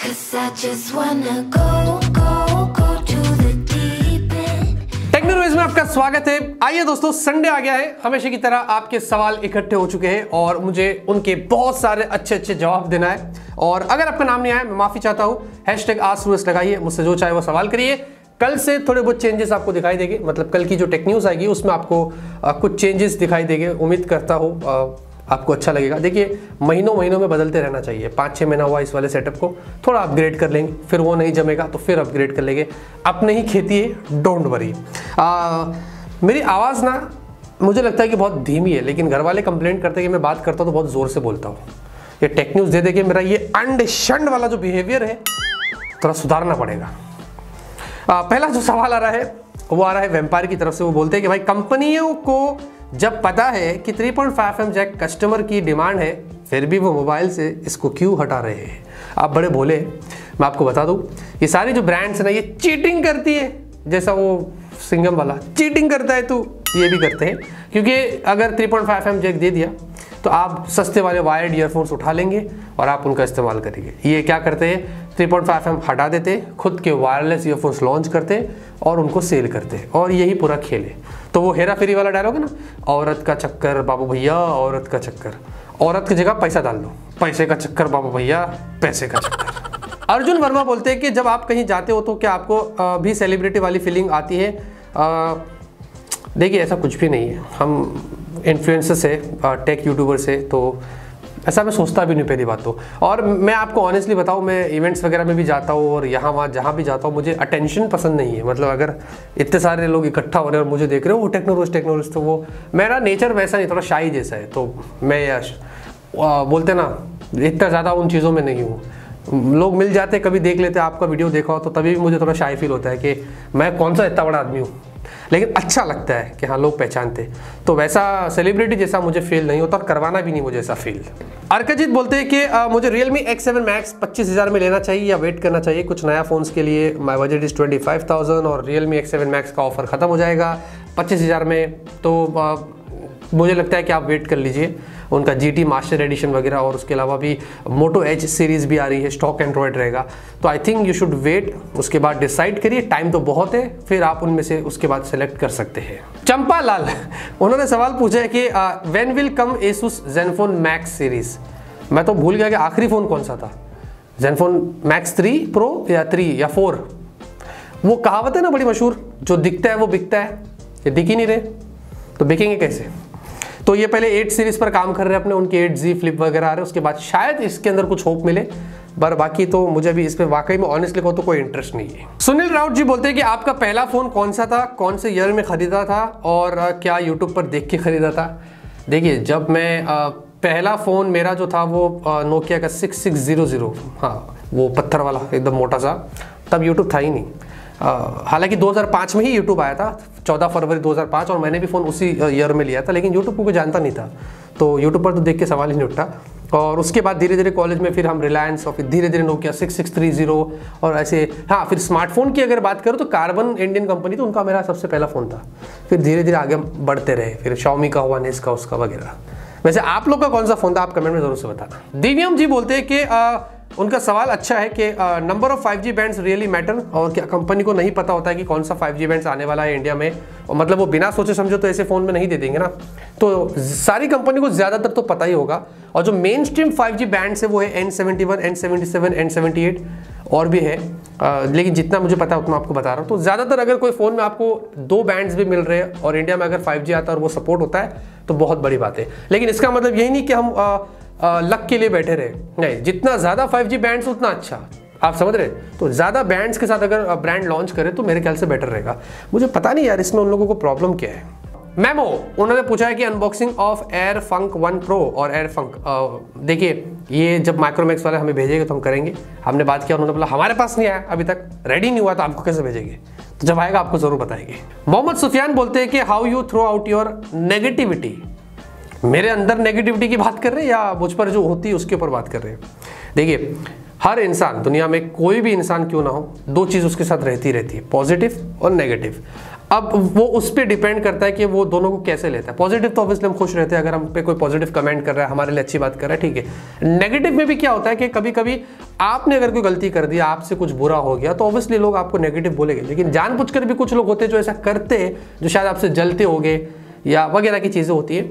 'Cause I just wanna go to the deep end. Technology में आपका स्वागत है। आइए दोस्तों, संडे आ गया है। हमेशा की तरह आपके सवाल इकट्ठे हो चुके हैं और मुझे उनके बहुत सारे अच्छे जवाब देना है। और अगर आपका नाम नहीं आया, मैं माफी चाहता हूँ। #AskSuresh लगाइए, मुझसे जो चाहे वो सवाल करिए। कल से थोड़े बहुत चेंजेस आपको दिखाई देंगे, मतलब कल की जो टेक न्यूज़ आएगी उसमें आपको कुछ चेंजेस दिखाई देंगे। उम्मीद करता हूँ आपको अच्छा लगेगा। देखिए, महीनों में बदलते रहना चाहिए। 5-6 महीना हुआ इस वाले सेटअप को, थोड़ा अपग्रेड कर लेंगे, फिर वो नहीं जमेगा तो फिर अपग्रेड कर लेंगे। अपने ही खेती है, डोंट वरी। मेरी आवाज़ ना मुझे लगता है कि बहुत धीमी है, लेकिन घर वाले कंप्लेंट करते हैं कि मैं बात करता हूँ तो बहुत ज़ोर से बोलता हूँ। ये टेक न्यूज़ दे के मेरा ये अंड शंड वाला जो बिहेवियर है थोड़ा सुधारना पड़ेगा। पहला जो सवाल आ रहा है वो आ रहा है वेम्पायर की तरफ से। वो बोलते हैं कि भाई, कंपनियों को जब पता है कि 3.5mm जैक कस्टमर की डिमांड है, फिर भी वो मोबाइल से इसको क्यों हटा रहे हैं? आप बड़े भोले। मैं आपको बता दूं, ये सारी जो ब्रांड्स है ना, ये चीटिंग करती है। जैसा वो सिंगम वाला चीटिंग करता है, तो ये भी करते हैं। क्योंकि अगर 3.5mm जैक दे दिया तो आप सस्ते वाले वायर्ड ईयरफोन्स उठा लेंगे और आप उनका इस्तेमाल करेंगे। ये क्या करते हैं, 3.5mm हटा देते, खुद के वायरलेस ईयरफोन्स लॉन्च करते और उनको सेल करते, और यही पूरा खेल है। तो वो हेरा फेरी वाला डायलॉग है ना, औरत का चक्कर बाबू भैया, औरत का चक्कर। औरत की जगह पैसा डाल दो, पैसे का चक्कर बाबू भैया, पैसे का चक्कर। अर्जुन वर्मा बोलते हैं कि जब आप कहीं जाते हो तो क्या आपको भी सेलिब्रिटी वाली फीलिंग आती है? देखिए, ऐसा कुछ भी नहीं है। हम इन्फ्लुएंसर से, टेक यूट्यूबर से, तो ऐसा मैं सोचता भी नहीं पहली बात तो। और मैं आपको ऑनेस्टली बताऊं, मैं इवेंट्स वगैरह में भी जाता हूं और यहाँ वहाँ जहाँ भी जाता हूँ, मुझे अटेंशन पसंद नहीं है। मतलब अगर इतने सारे लोग इकट्ठा हो रहे हैं और मुझे देख रहे हो वो टेक्नोलॉजी, तो वो मेरा नेचर वैसा नहीं, थोड़ा शाई जैसा है। तो मैं बोलते ना, इतना ज़्यादा उन चीज़ों में नहीं हूँ। लोग मिल जाते, कभी देख लेते, आपका वीडियो देखा हो तो तभी भी मुझे थोड़ा शाई फील होता है कि मैं कौन सा इतना बड़ा आदमी हूँ। लेकिन अच्छा लगता है कि हाँ, लोग पहचानते। तो वैसा सेलिब्रिटी जैसा मुझे फील नहीं होता और करवाना भी नहीं मुझे ऐसा फील। अर्कजीत बोलते हैं कि मुझे Realme X7 Max 25,000 में लेना चाहिए या वेट करना चाहिए? कुछ नया फ़ोन्स के लिए माई बजट इज़ 25,000 और Realme X7 Max का ऑफर ख़त्म हो जाएगा 25,000 में। तो मुझे लगता है कि आप वेट कर लीजिए। उनका GT मास्टर एडिशन वगैरह और उसके अलावा भी मोटो एज सीरीज़ भी आ रही है, स्टॉक एंड्रॉयड रहेगा। तो I think you should wait, उसके बाद डिसाइड करिए। टाइम तो बहुत है, फिर आप उनमें से उसके बाद सेलेक्ट कर सकते हैं। चंपा लाल उन्होंने सवाल पूछा है कि when will come Asus Zenfone Max series? मैं तो भूल गया कि आखिरी फ़ोन कौन सा था, Zenfone Max 3 Pro या 3 या 4? वो कहावत है ना बड़ी मशहूर, जो दिखता है वो बिकता है। ये दिख ही नहीं रहे तो बिकेंगे कैसे? तो ये पहले 8 सीरीज़ पर काम कर रहे हैं अपने, उनके 8Z फ्लिप वगैरह आ रहे हैं। उसके बाद शायद इसके अंदर कुछ होप मिले, पर बाकी तो मुझे भी इस पर वाकई में ऑनेस्टली कहूं तो कोई इंटरेस्ट नहीं है। सुनील राउत जी बोलते हैं कि आपका पहला फ़ोन कौन सा था, कौन से ईयर में ख़रीदा था और क्या यूट्यूब पर देख के ख़रीदा था? देखिए, जब मैं पहला फ़ोन मेरा जो था वो नोकिया का 6600, हाँ, वो पत्थर वाला एकदम मोटा सा, तब यूट्यूब था ही नहीं। हालांकि 2005 में ही यूट्यूब आया था, 14 फरवरी 2005, और मैंने भी फ़ोन उसी ईयर में लिया था। लेकिन यूट्यूब को कोई जानता नहीं था, तो यूट्यूब पर तो देख के सवाल ही नहीं उठता। और उसके बाद धीरे धीरे कॉलेज में फिर हम रिलायंस, और फिर धीरे धीरे नोकिया 6630 और ऐसे। हाँ, फिर स्मार्टफोन की अगर बात करूँ तो कार्बन इंडियन कंपनी, तो उनका मेरा सबसे पहला फ़ोन था। फिर धीरे धीरे आगे बढ़ते रहे, फिर Xiaomi का हुआ, नेस का, उसका वगैरह। वैसे आप लोग का कौन सा फ़ोन था, आप कमेंट में ज़रूर से बताना। दिव्यम जी बोलते हैं कि उनका सवाल अच्छा है कि number of 5G bands really matter, और क्या कंपनी को नहीं पता होता है कि कौन सा 5G बैंड्स आने वाला है इंडिया में? और मतलब वो बिना सोचे समझो तो ऐसे फ़ोन में नहीं दे देंगे ना। तो सारी कंपनी को ज़्यादातर तो पता ही होगा। और जो मेन स्ट्रीम 5G बैंड्स है वो है N71, N77, N78 और भी है। लेकिन जितना मुझे पता है उतना आपको बता रहा हूँ। तो ज़्यादातर अगर कोई फ़ोन में आपको 2 बैंड्स भी मिल रहे हैं और इंडिया में अगर 5G आता है और वो सपोर्ट होता है तो बहुत बड़ी बात है। लेकिन इसका मतलब यही नहीं कि हम लक के लिए बैठे रहे, नहीं। जितना ज़्यादा 5G बैंड्स उतना अच्छा, आप समझ रहे? तो ज़्यादा बैंड्स के साथ अगर ब्रांड लॉन्च करे तो मेरे ख्याल से बेटर रहेगा। मुझे पता नहीं यार, इसमें उन लोगों को प्रॉब्लम क्या है। मैमो उन्होंने पूछा है कि अनबॉक्सिंग ऑफ एयरफंक 1 Pro और एयरफंक। देखिए, ये जब माइक्रोमैक्स वाले हमें भेजेंगे तो हम करेंगे। हमने बात किया, उन्होंने बोला हमारे पास नहीं आया, अभी तक रेडी नहीं हुआ, तो आपको कैसे भेजेंगे? तो जब आएगा आपको ज़रूर बताएंगे। मोहम्मद सुफियान बोलते हैं कि how you throw out your negativity? मेरे अंदर नेगेटिविटी की बात कर रहे हैं या मुझ पर जो होती है उसके ऊपर बात कर रहे हैं? देखिए, हर इंसान, दुनिया में कोई भी इंसान क्यों ना हो, 2 चीज़ उसके साथ रहती है, पॉजिटिव और नेगेटिव। अब वो उस पर डिपेंड करता है कि वो दोनों को कैसे लेता है। पॉजिटिव तो ऑब्वियसली हम खुश रहते हैं, अगर हम पे कोई पॉजिटिव कमेंट कर रहा है, हमारे लिए अच्छी बात कर रहा है, ठीक है। नेगेटिव में भी क्या होता है कि कभी कभी आपने अगर कोई गलती कर दी, आपसे कुछ बुरा हो गया, तो ऑब्वियसली लोग आपको नेगेटिव बोलेंगे, लेकिन जानबूझकर भी कुछ लोग होते हैं जो ऐसा करते हैं, जो शायद आपसे जलते होंगे या वगैरह की चीज़ें होती है।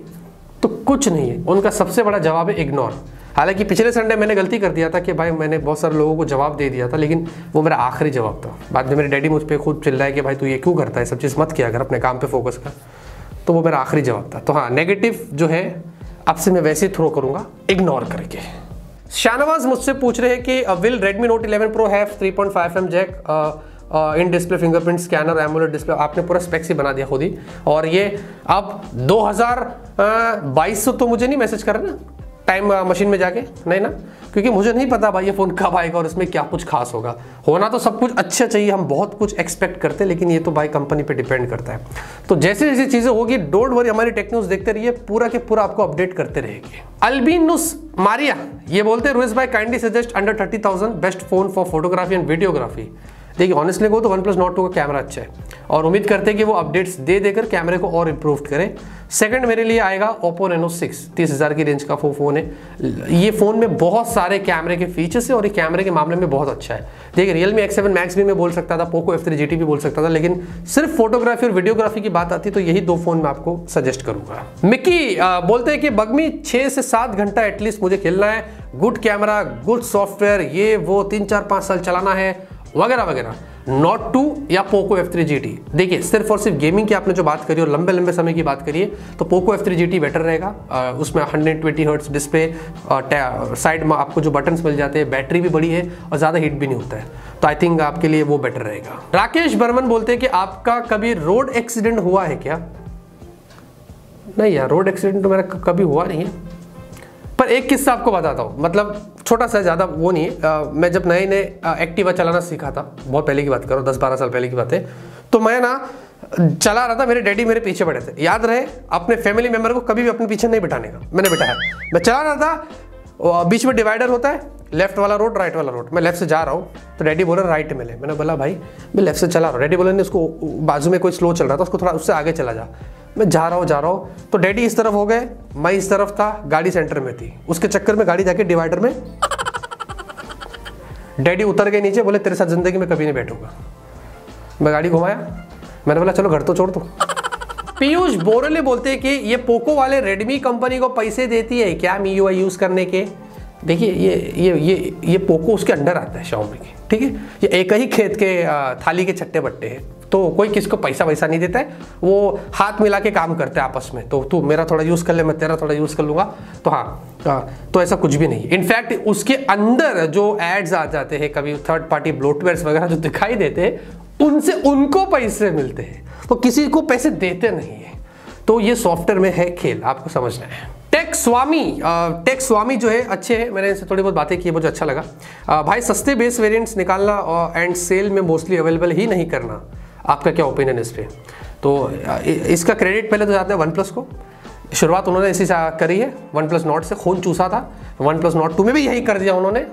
तो कुछ नहीं है, उनका सबसे बड़ा जवाब है इग्नोर। हालांकि पिछले संडे मैंने गलती कर दिया था कि भाई मैंने बहुत सारे लोगों को जवाब दे दिया था, लेकिन वो मेरा आखिरी जवाब था। बाद में मेरे डैडी मुझ पर खुद चिल्लाए कि भाई तू ये क्यों करता है, सब चीज़ मत किया अगर अपने काम पे फोकस कर। तो वो मेरा आखिरी जवाब था। तो हाँ, नेगेटिव जो है अब से मैं वैसे ही थ्रो करूँगा, इग्नोर करके। शाहनवाज मुझसे पूछ रहे हैं कि will Redmi Note 11 Pro have 3.5mm jack in display, fingerprint scanner, AMOLED display. आपने पूरा स्पेक्स ही बना दिया खुद ही। और ये अब 2022 तो मुझे नहीं मैसेज कर रहे ना टाइम मशीन में जाके, नहीं ना, क्योंकि मुझे नहीं पता भाई ये फ़ोन कब आएगा और इसमें क्या कुछ खास होगा। होना तो सब कुछ अच्छा चाहिए, हम बहुत कुछ एक्सपेक्ट करते हैं, लेकिन ये तो भाई कंपनी पे डिपेंड करता है। तो जैसे जैसी चीज़ें होगी, डोंट वरी, हमारी टेक न्यूज़ देखते रहिए, पूरा के पूरा आपको अपडेट करते रहेंगे। अल्बिनुस मारिया ये बोलते हैं, रोहित भाई kindly suggest under 30,000 best phone for photography and videography. देखिए ऑनेस्टली को तो OnePlus Nord 2 का कैमरा अच्छा है और उम्मीद करते हैं कि वो अपडेट्स दे देकर कैमरे को और इम्प्रूव करे। सेकंड मेरे लिए आएगा Oppo Reno 6, 30,000 की रेंज का फ़ोन है। ये फ़ोन में बहुत सारे कैमरे के फीचर्स है और ये कैमरे के मामले में बहुत अच्छा है। देखिए Realme X7 Max भी मैं बोल सकता था, Poco F3 GT भी बोल सकता था, लेकिन सिर्फ फोटोग्राफी और वीडियोग्राफी की बात आती तो यही दो फ़ोन मैं आपको सजेस्ट करूँगा। मिक्की बोलते हैं कि बगमी 6 से 7 घंटा एटलीस्ट मुझे खेलना है, गुड कैमरा, गुड सॉफ्टवेयर, ये वो 3-4-5 साल चलाना है वगैरह वगैरह, Note 2 या Poco F3 GT। देखिए सिर्फ और सिर्फ गेमिंग की आपने जो बात करी और लंबे लंबे समय की बात करिए तो Poco F3 GT बेटर रहेगा। उसमें 120 हर्ट्ज डिस्प्ले, साइड में आपको जो बटन्स मिल जाते हैं, बैटरी भी बड़ी है और ज़्यादा हीट भी नहीं होता है, तो आई थिंक आपके लिए वो बेटर रहेगा। राकेश बर्मन बोलते हैं कि आपका कभी रोड एक्सीडेंट हुआ है क्या? नहीं यार, रोड एक्सीडेंट तो मेरा कभी हुआ नहीं है, पर एक किस्सा आपको बताता हूँ, मतलब छोटा सा, ज़्यादा वो नहीं है। मैं जब नए नए एक्टिवा चलाना सीखा था, बहुत पहले की बात करो, 10-12 साल पहले की बात है, तो मैं ना चला रहा था, मेरे डैडी मेरे पीछे बैठे थे। याद रहे अपने फैमिली मेम्बर को कभी भी अपने पीछे नहीं बिठाने का, मैंने बिठाया। मैं चला रहा था, बीच में डिवाइडर होता है, लेफ्ट वाला रोड, राइट वाला रोड, मैं लेफ्ट से जा रहा हूँ तो डैडी बोले राइट में ले। मैंने बोला भाई मैं लेफ्ट से चला रहा हूँ। डैडी बोले नहीं, उसको बाजू में कोई स्लो चल रहा था, उसको थोड़ा उससे आगे चला जा। मैं जा रहा हूँ, तो डैडी इस तरफ हो गए, मैं इस तरफ था, गाड़ी सेंटर में थी, उसके चक्कर में गाड़ी जाके डिवाइडर में, डैडी उतर गए नीचे, बोले तेरे साथ जिंदगी में कभी नहीं बैठूंगा। मैं गाड़ी घुमाया, मैंने बोला चलो घर तो छोड़ दो। पीयूष बोरले बोलते हैं कि ये पोको वाले रेडमी कंपनी को पैसे देती है क्या MIUI यूज करने के? देखिए ये पोको उसके अंडर आता है Xiaomi के, ठीक है। ये एक ही खेत के थाली के छट्टे बट्टे हैं, तो कोई किसको पैसा वैसा नहीं देता है, वो हाथ मिला के काम करते हैं आपस में। तो तू मेरा थोड़ा यूज़ कर ले, मैं तेरा थोड़ा यूज़ कर लूँगा, तो हाँ, तो ऐसा कुछ भी नहीं। इनफैक्ट उसके अंदर जो एड्स आ जाते हैं, कभी थर्ड पार्टी ब्लोटवेयर्स वगैरह जो दिखाई देते हैं, उनसे उनको पैसे मिलते हैं, तो किसी को पैसे देते नहीं है। तो ये सॉफ्टवेयर में है खेल, आपको समझना है। टेक स्वामी जो है अच्छे हैं, मैंने इनसे थोड़ी बहुत बातें की, मुझे अच्छा लगा। भाई सस्ते बेस वेरिएंट्स निकालना एंड सेल में मोस्टली अवेलेबल ही नहीं करना, आपका क्या ओपिनियन इस पर? तो इसका क्रेडिट पहले तो जाते हैं OnePlus को, शुरुआत उन्होंने इसी से करी है। OnePlus Nord से खून चूसा था, OnePlus Nord 2 में भी यही कर दिया उन्होंने,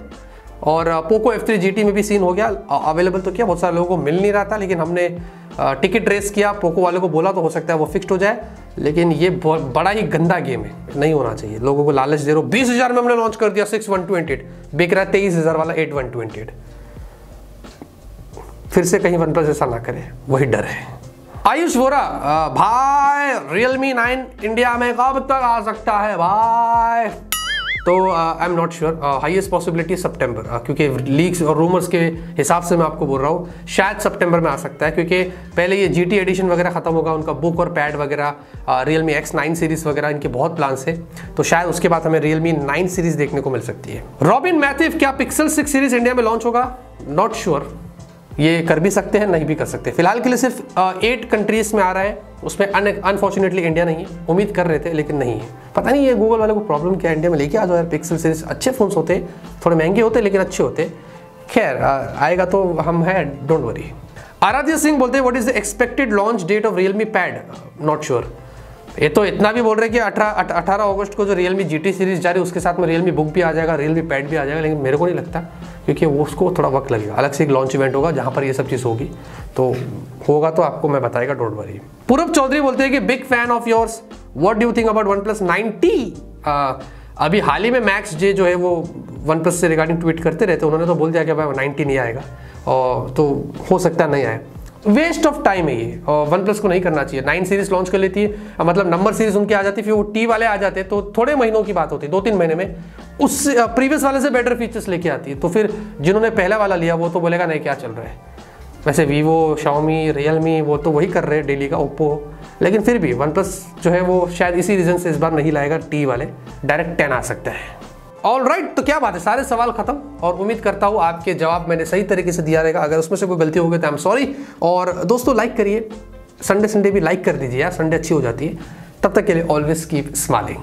और Poco F3 GT में भी सीन हो गया, अवेलेबल तो किया, बहुत सारे लोगों को मिल नहीं रहा था, लेकिन हमने टिकट रेस किया, पोको वाले को बोला तो हो सकता है वो फिक्स्ड हो जाए, लेकिन ये बड़ा ही गंदा गेम है, नहीं होना चाहिए। लोगों को लालच दे रहे हो, 20,000 में हमने लॉन्च कर दिया 6,128, बिक रहा है 23,000 वाला 8,128। फिर से कहीं OnePlus ऐसा ना करे, वही डर है। आयुष वोरा भाई Realme 9 इंडिया में कब तक आ सकता है भाई? तो I am not sure, highest possibility सितंबर, क्योंकि लीक्स और रूमर्स के हिसाब से मैं आपको बोल रहा हूँ, शायद सितंबर में आ सकता है, क्योंकि पहले ये GT एडिशन वगैरह खत्म होगा, उनका बुक और पैड वगैरह, Realme X9 सीरीज वगैरह, इनके बहुत प्लान्स है, तो शायद उसके बाद हमें Realme 9 सीरीज देखने को मिल सकती है। रॉबिन मैथिव, क्या Pixel 6 सीरीज इंडिया में लॉन्च होगा? नॉट श्योर, ये कर भी सकते हैं, नहीं भी कर सकते। फिलहाल के लिए सिर्फ 8 कंट्रीज में आ रहा है, उसमें अनफॉर्चुनेटली इंडिया नहीं है। उम्मीद कर रहे थे लेकिन नहीं है, पता नहीं ये गूगल वाले को प्रॉब्लम क्या है। इंडिया में लेके आ जाओ यार पिक्सल सीरीज, अच्छे फोन्स होते, थोड़े महंगे होते लेकिन अच्छे होते। खैर आएगा तो हम है, डोंट वरी। आराध्य सिंह बोलते हैं what is the expected launch date of Realme pad? Not sure. ये तो इतना भी बोल रहे हैं कि 18 अगस्त को जो Realme GT सीरीज जा रही है उसके साथ में Realme बुक भी आ जाएगा, Realme पैड भी आ जाएगा, लेकिन मेरे को नहीं लगता, क्योंकि वो उसको थोड़ा वक्त लगेगा। अलग से एक लॉन्च इवेंट होगा जहाँ पर ये सब चीज़ होगी, तो होगा तो आपको मैं बताएगा, डोंट वरी। पूरब चौधरी बोलते हैं कि big fan of yours, what do you think about OnePlus 90? अभी हाल ही में मैक्स जे जो है वो OnePlus से रिगार्डिंग ट्वीट करते रहते, उन्होंने तो बोल दिया कि भाई 90 नहीं आएगा, और तो हो सकता नहीं आए। वेस्ट ऑफ टाइम है ये, और OnePlus को नहीं करना चाहिए। 9 सीरीज लॉन्च कर लेती है, मतलब नंबर सीरीज उनकी आ जाती, फिर वो टी वाले आ जाते, तो थोड़े महीनों की बात होती है, 2-3 महीने में उस प्रीवियस वाले से बेटर फीचर्स लेके आती है। तो फिर जिन्होंने पहला वाला लिया वो तो बोलेगा नहीं क्या चल रहा है। वैसे वीवो, शाओमी, रियलमी वो तो वही कर रहे हैं डेली का, ओप्पो, लेकिन फिर भी OnePlus जो है वो शायद इसी रीज़न से इस बार नहीं लाएगा टी वाले, डायरेक्ट 10 आ सकता है। ऑल राइट, तो क्या बात है, सारे सवाल खत्म, और उम्मीद करता हूँ आपके जवाब मैंने सही तरीके से दिया रहेगा। अगर उसमें से कोई गलती हो गई तो आई एम सॉरी। और दोस्तों लाइक करिए, संडे भी लाइक कर दीजिए यार, संडे अच्छी हो जाती है। तब तक के लिए ऑलवेज कीप स्माइलिंग।